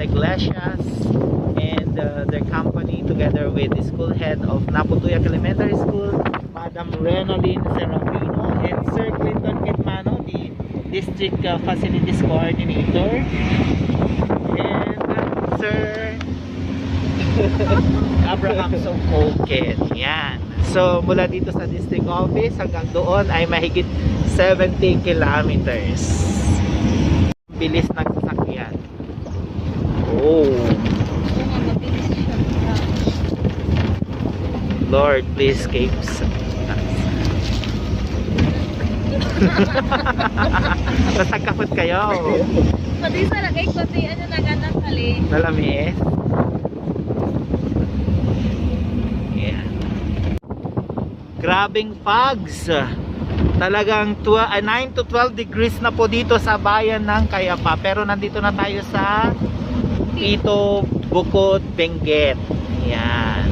Iglesias and their company together with the school head of Naputuyak Elementary School, Madam Renalyn Serafino, and Sir Clinton Kitmano, the District Facilities Coordinator, and Sir Abraham Songkoken. Yan. So mula dito sa district office hanggang doon ay mahigit 70 kilometers. Bilis ng sasakyan. Oh Lord, please keep us. Nasagkapot kayo. Pati sa lagay ko si ano naganak kali. Nalamis. Yeah. Grabing fogs. Talagang 9 to 12 degrees na po dito sa bayan ng Cayapa. Pero nandito na tayo sa Tito Bukod, Benguet. Yan.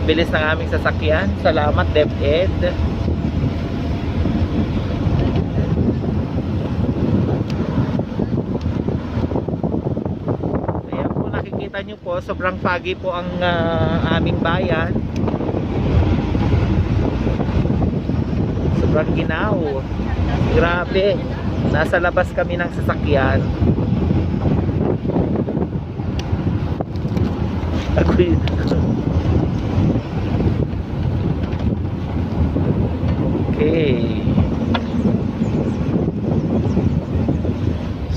Bilis ng aming sasakyan. Salamat, DepEd. Ayan po, nakikita nyo po, sobrang foggy po ang aming bayan. Sobrang ginaw. Grabe. Nasa labas kami ng sasakyan. Okay.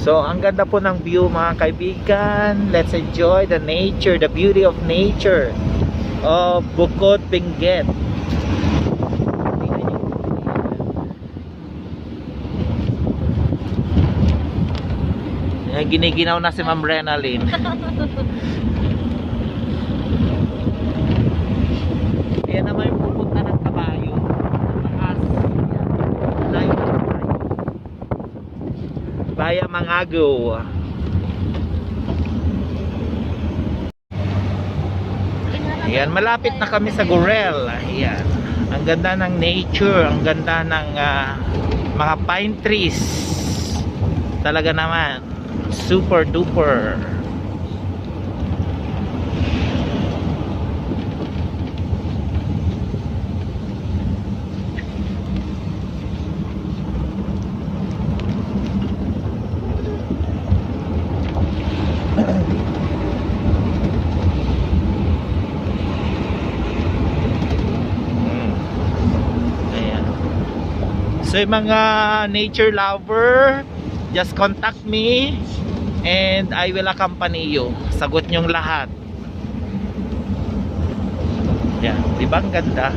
So, ang ganda po ng view mga kaibigan. Let's enjoy the nature, the beauty of nature of Bukod, Benguet. Giniginaw na si Ma'am Renalyn. Kaya naman yung pupunta ng kabayo. Layo ng kabayo. Baya Mangago. Ayan, malapit na kami sa Gorel. Ayan. Ang ganda ng nature, ang ganda ng mga pine trees. Talaga naman. Super duper. Ayan. So yung mga nature lover, just contact me and I will accompany you. Sagot nyong lahat. Yan, di ba ang ganda?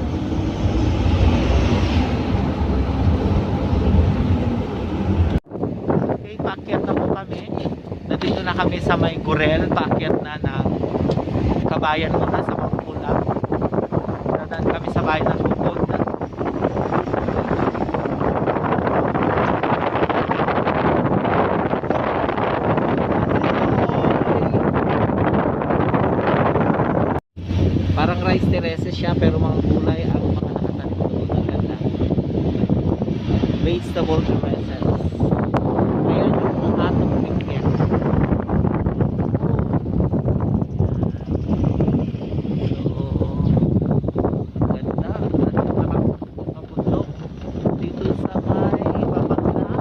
Okay, paakyat na po kami. Nandito na kami sa may Gorel. Paakyat na ng kabayan muna sa Mangkulang. Nadaan kami sa bayan ng Bukod. Parang rice terraces siya pero mga gulay ang mga nakatanim doon. Ang ganda. Vegetable terraces. Ayan yung atong Benguet. So, ganda. Ganda naman sa bundok. Dito sa may Babanglang.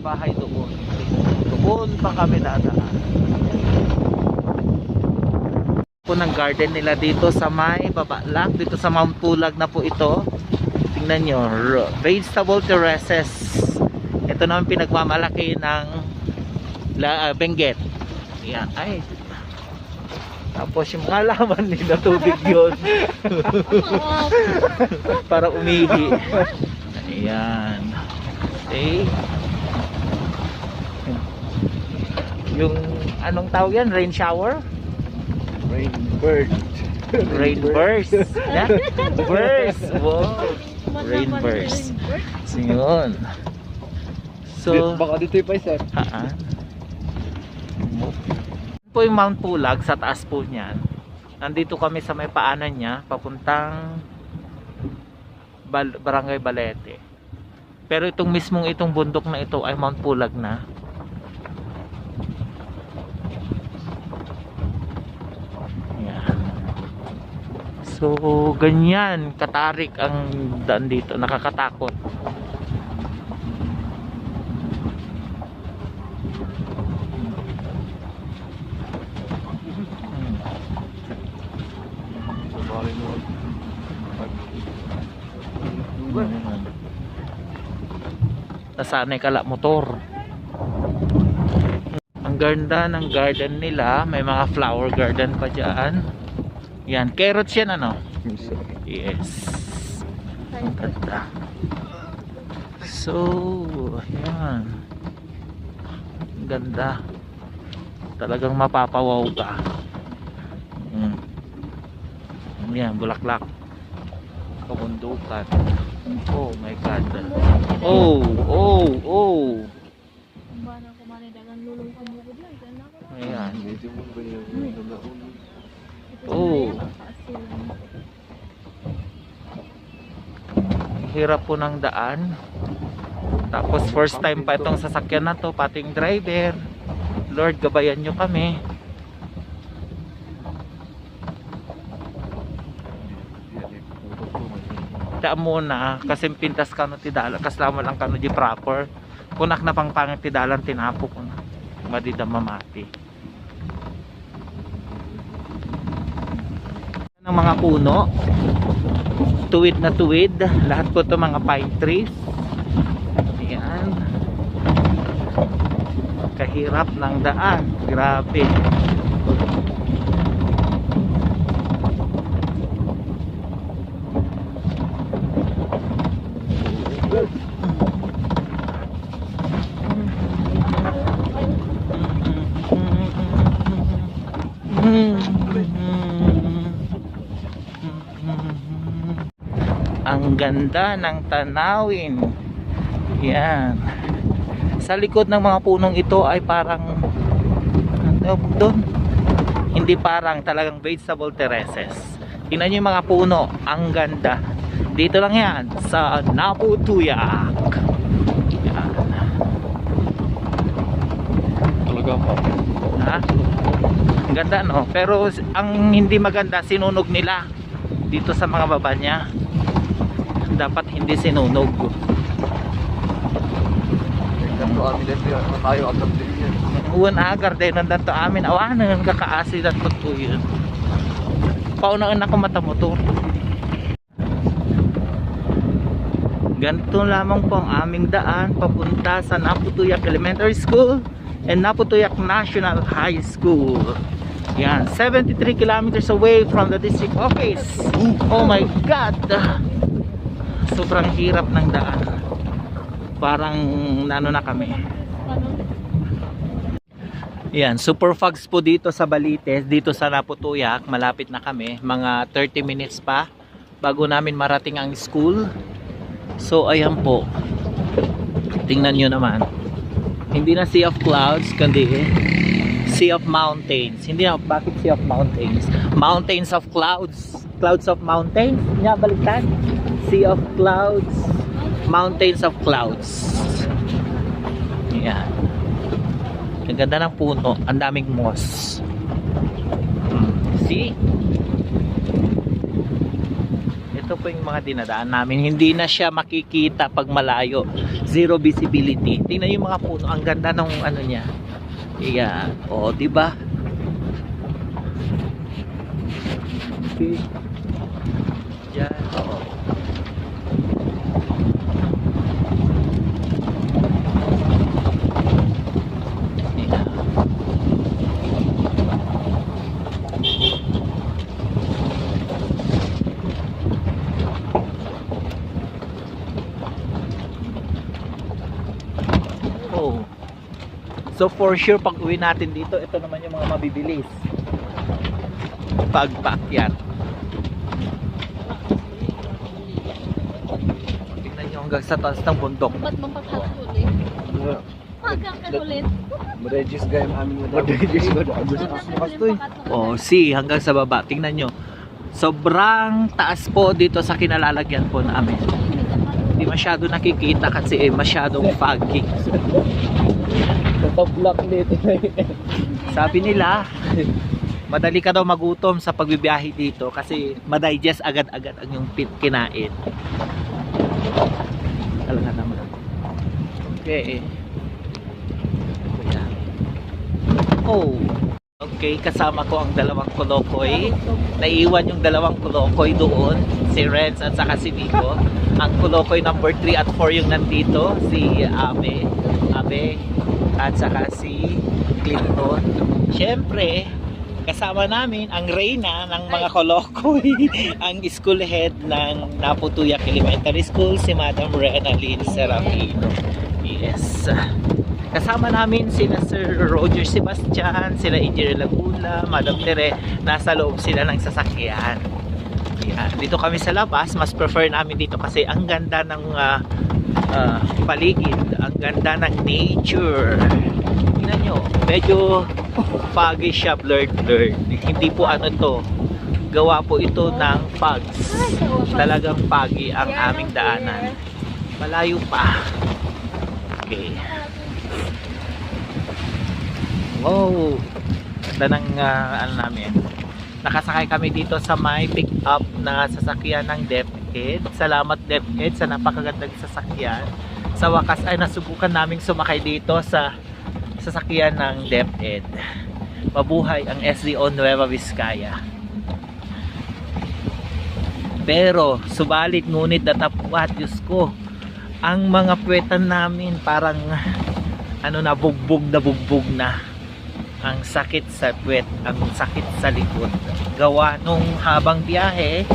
Bahay doon. Doon pa kami dadaan. Po ng garden nila dito sa may Babalak, dito sa Mount Pulag na po ito. Tingnan nyo, vegetable terraces. Ito naman pinagmamalaki ng Benguet. Yan, ay. Tapos yung mga laman nila tubig yun. Para umihi. Ayan. Okay. Yung anong tawag yan? Rain shower? Rain bird. Rain burst. Yeah? Burst. Wow. Rain burst. So yun. So Baka dito yung paisa. haan. Po yung Mount Pulag, sa taas po niyan. Nandito kami sa may paanan niya, papuntang Barangay Balete. Pero itong bundok na ito ay Mount Pulag na. Yan. So, ganyan katarik ang daan dito, nakakatakot. Nasanay kala motor. Ang ganda ng garden nila, may mga flower garden pa dyan. Yan, carrots yan ano? Yes. Ang ganda. So, yan. Ang ganda. Talagang mapapawaw ka. Yan, bulaklak. Kabundukan. Oh my God. Oh. Ayan. Oh. Hirap po ng daan. Tapos first time pa itong sasakyan na to, pating driver. Lord, gabayan nyo kami. Da muna kasi pintas kano ti dalan kaslama lang kano di proper kunak na pang pangit ti dalan tinapo ko na madida mamati ng mga puno, tuwid na tuwid, lahat po to mga pine trees. Yan, kahirap ng daan, grabe. Ang ganda ng tanawin. Yan. Sa likod ng mga punong ito ay parang doon. Hindi parang, talagang vegetable terraces. Tingnan niyo yung mga puno, ang ganda. Dito lang yan sa Naputuyak. Yan. Talaga pa. Ha? Ang ganda no? Pero ang hindi maganda, sinunog nila dito sa mga baba niya. Dapat hindi sinunog. Uwan agar din nandan to amin. Awanan kakaasi at pagtuyon. Paunaan ako mata motor. Ganito lamang po ang aming daan papunta sa Naputuyak Elementary School and Naputuyak National High School. Yan, 73 kilometers away from the district office. Oh my God! Sobrang hirap ng daan. Parang nano na kami. Yan, super fogs po dito sa Balites, dito sa Naputuyak. Malapit na kami, mga 30 minutes pa bago namin marating ang school. So ayan po. Tingnan nyo naman. Hindi na sea of clouds, kundi sea of mountains. Hindi na, bakit sea of mountains? Mountains of clouds. Clouds of mountains. Nya, baliktad. Sea of clouds, mountains of clouds. Yan. Ang ganda ng puno, ang daming moss. See? Ito po yung mga dinadaan namin. Hindi na siya makikita pag malayo. Zero visibility. Tingnan yung mga puno, ang ganda ng ano niya. Yan. O, diba? Okay. Yan. Oo. So for sure pag uwi natin dito, ito naman yung mga mabibilis pagpaakyat. Tingnan nyo hanggang sa taas ng bundok. Ba't bang pagkakul eh? hanggang kagulit. Regis guy ang amin mo. Regis ba? Oh, see, hanggang sa baba. Tingnan nyo. Sobrang taas po dito sa kinalalagyan po namin. Hindi masyado nakikita kasi masyadong foggy. Top-block dito. Sabi nila, madali ka daw magutom sa pagbibiyahe dito kasi madigest agad-agad ang yung kinain. Talaga naman. Okay. Ayan. Oh. Okay, kasama ko ang dalawang kolokoy. Naiwan yung dalawang kolokoy doon, si Renz at saka si Vico. Ang kolokoy number 3 at 4 yung nandito, si Abe at saka si Clinton. Siyempre, kasama namin ang reyna ng mga kolokoy, ang school head ng Naputuyak Elementary School, si Madam Renaline Serafino. Yes. Kasama namin sila Sir Roger Sebastian, sila Engineer Laguna, Madam Tere, nasa loob sila ng sasakyan. Yan. Dito kami sa labas, mas prefer namin dito kasi ang ganda ng paligid, ang ganda ng nature. Tingnan nyo, medyo foggy siya, blurred. Hindi po ano to, gawa po ito ng fogs. Talagang foggy ang aming daanan. Malayo pa. Okay. Wow, ganda ng ano namin. Nakasakay kami dito sa may pick up na sasakyan ng DepEd. Salamat DepEd sa napakagandang sasakyan. Sa wakas ay nasubukan naming sumakay dito sa sasakyan ng DepEd. Mabuhay ang SDO Nueva Vizcaya. Pero subalit ngunit datapwat, Diyos ko, ang mga puwetan namin parang ano na, bugbog na. Ang sakit sa puwet, ang sakit sa likod. Gawa nung habang biyahe,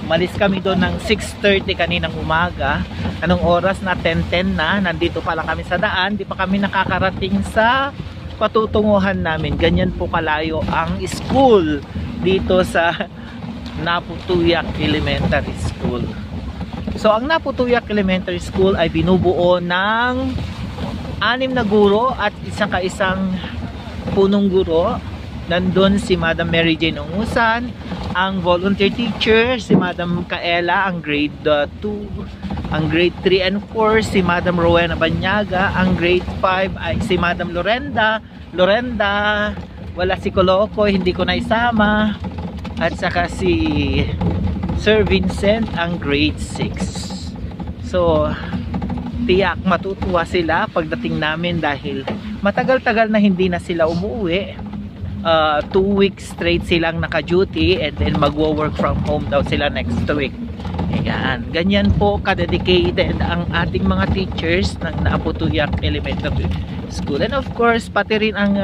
malis kami doon ng 6:30 kaninang umaga. Anong oras na? 10:10 na. Nandito pa lang kami sa daan. Di pa kami nakakarating sa patutunguhan namin. Ganyan po kalayo ang school dito sa Naputuyak Elementary School. So ang Naputuyak Elementary School ay binubuo ng 6 na guro at isang punong guro. Nandun si Madam Mary Jane Ungusan, ang volunteer teacher si Madam Kaela, ang grade 2, ang grade 3 and 4 si Madam Rowena Banyaga, ang grade 5 ay si Madam Lorenda, wala si Coloco, hindi ko na isama, at saka si Sir Vincent, ang grade 6. So tiyak matutuwa sila pagdating namin dahil matagal-tagal na hindi na sila umuwi. 2 weeks straight silang naka-duty and then magwo-work from home daw sila next week. Ayan. Ganyan po ka-dedicated ang ating mga teachers ng Naputuyak Elementary School. And of course, pati rin ang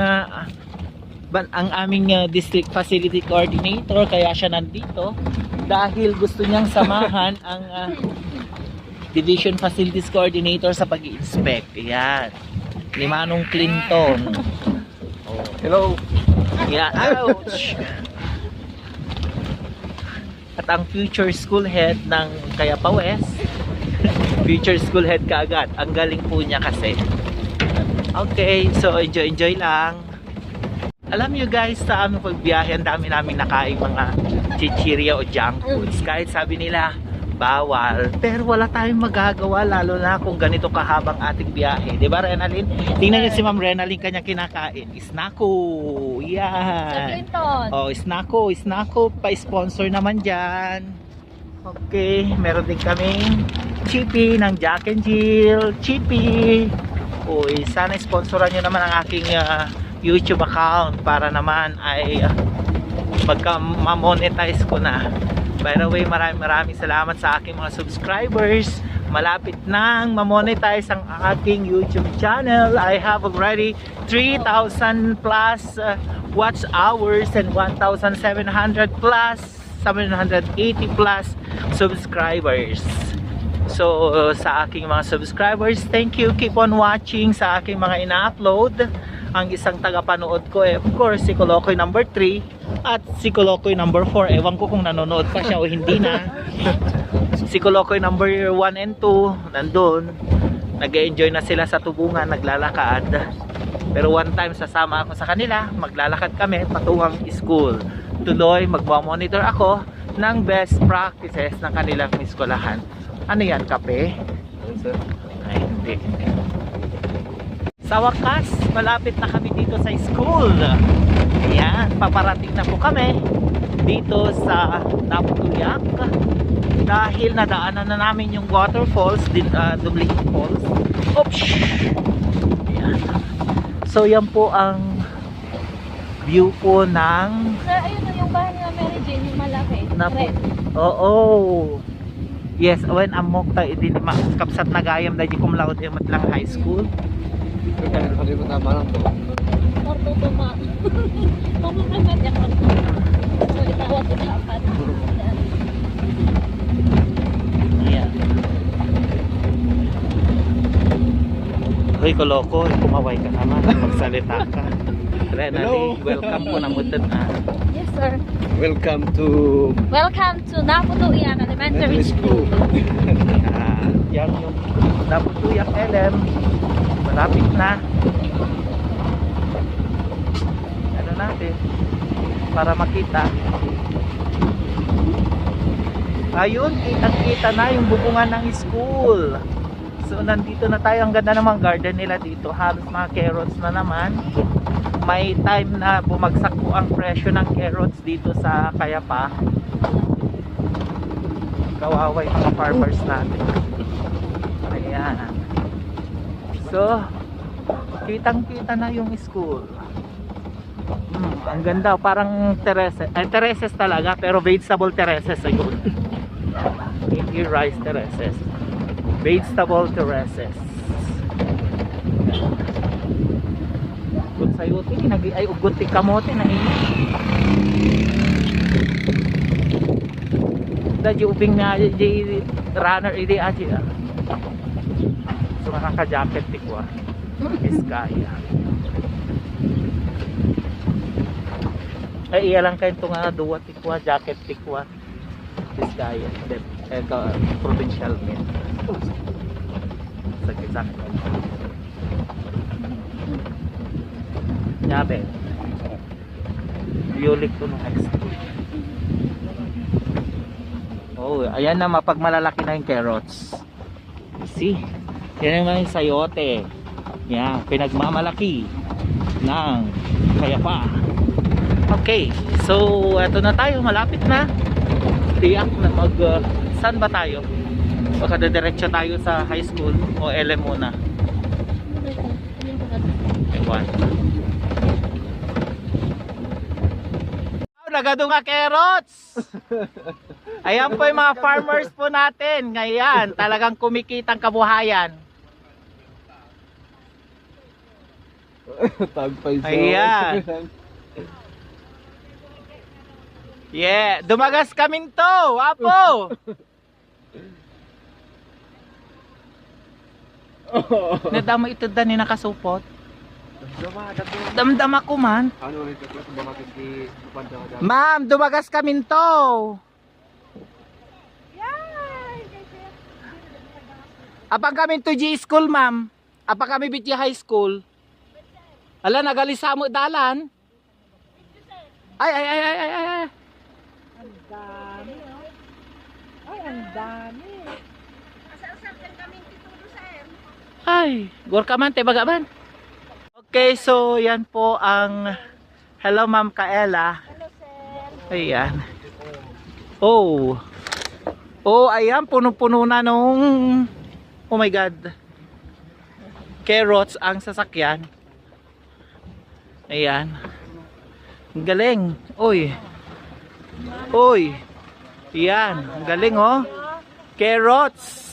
aming district facility coordinator, kaya siya nandito dahil gusto niyang samahan ang Division Facilities Coordinator sa pag-i-inspect. Ayan. Ni Manong Clinton. Oh. Hello. Yeah, ouch! At ang future school head ng Cayapa West, future school head kaagad. Ang galing po niya kasi. Okay, so enjoy lang. Alam nyo guys, sa aming pagbiyahe, ang dami namin nakain mga chichirya o junk foods. Kahit sabi nila, bawal, pero wala tayong magagawa, lalo na kung ganito kahabang ating biyahe, di ba Renaline? Tingnan niyo si Ma'am Renaline, kanya kinakain Snacko, yan. Oh, Snacko, pa-sponsor naman dyan. Okay, meron din kaming Chippy ng Jack and Jill, Chippy. Uy, sana sponsoran nyo naman ang aking YouTube account para naman ay magka-monetize ko na. By the way, maraming salamat sa aking mga subscribers. Malapit nang ma-monetize ang aking YouTube channel. I have already 3,000 plus watch hours and 1,700 plus 780 plus subscribers. So sa aking mga subscribers, thank you. Keep on watching sa aking mga ina-upload. Ang isang tagapanood ko of course si Colocoy number 3 at si Colocoy number 4. Ewan ko kung nanonood pa siya o hindi na. Si Colocoy number 1 and 2 nandun. nag-enjoy na sila sa tubungan, naglalakad. Pero one time sasama ako sa kanila, maglalakad kami patungang school. Tuloy magmamonitor ako ng best practices ng kanilang eskwelahan. Ano yan, kape? Ano, sir? Ay, hindi. Sa wakas, malapit na kami dito sa school. Ayan, paparating na po kami dito sa Naputuyak dahil nadaanan na namin yung waterfalls, Dublin Falls. Oops! Ayan. So yan po ang view po ng Sir, ayun na yung bahay ni Mary Jane, yung malaki. Red. Oo. Yes, when amok tayo din kapsat nagayam dahil cum laude lang high school. Kaya kali mo tama lang to. Ortotoma. Pamakangat yung ortotoma. Tawag ko dapat. Yeah. Hoy, koloko, kumaway ka naman, magsalita ka. Renali, welcome po na mudan na. Yes, sir. Welcome to Welcome to Naputuyak Elementary School. Yan yung Naputuyak LM. Malapit na. Ano natin? Para makita. Ayun, kitang-kita na yung bubungan ng school. So nandito na tayo, ang ganda ng mga garden nila dito, halos mga carrots na naman. May time na bumagsak po ang presyo ng carrots dito sa Kayapa. Kawaway mga farmers natin. Ayan. So kitang-kita na yung school. Ang ganda, parang terraces. Terraces talaga, pero vegetable terraces ayun. Hindi rice terraces. Vegetable terraces. Kung sa'yo, ay ugot ti kamote na ini. Dahil ubing na di runner idi aji. So makaka-jacket ti ko. Iskaya. Ay iya lang kayo itong duwa ti ko, jacket ti ko. Iskaya. Provincial men. Sakit-sakit. Nyabe. Yulik to nung next. Oh, ayan na, mapagmalalaki na yung carrots. See? Yan naman yung sayote. Yan, pinagmamalaki ng Kayapa. Okay, so eto na tayo, malapit na. Tiyak na saan ba tayo? Baka diretso tayo sa high school o LM muna. Ewan. Nagado nga carrots. Ayan po yung mga farmers po natin. Ngayon, talagang kumikitang kabuhayan. Tagpay sa. Ayan. Yeah, dumagas kami to, wapo. Nadama ito dani nakasupot. Damdam ako man. Ano ulit ito? Dumakas di Panda. Ma'am, dumagas kami to. Apang kami to G school, ma'am. Apang kami BT high school. Ala, nagalisa mo dalan. Ay. Ang dami, oh. Ay, ang dami. Asa-asap kan kami titulo sa Ay, gor ka man, te bagaban. Okay, so yan po ang hello Ma'am Kaela. Hello, sir. Ayan. Oh. Oh, ayan, puno-puno na nung oh my god. Carrots ang sasakyan. Ayan. Ang galing. Oy. Oy. Ayan, ang galing oh. Carrots.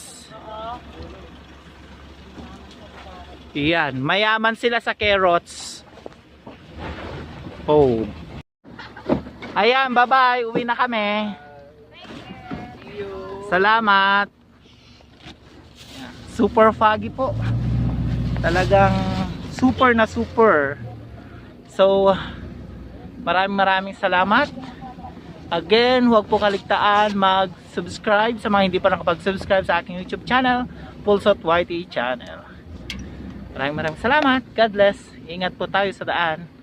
Yan, mayaman sila sa carrots. Oh. Ayan, bye-bye. Uwi na kami. Salamat. Super foggy po. Talagang super na super. So, maraming salamat Again, huwag po kaligtaan mag-subscribe sa mga hindi pa nakapag-subscribe sa aking YouTube channel, Pulsot YT channel. Maraming salamat. God bless. Ingat po tayo sa daan.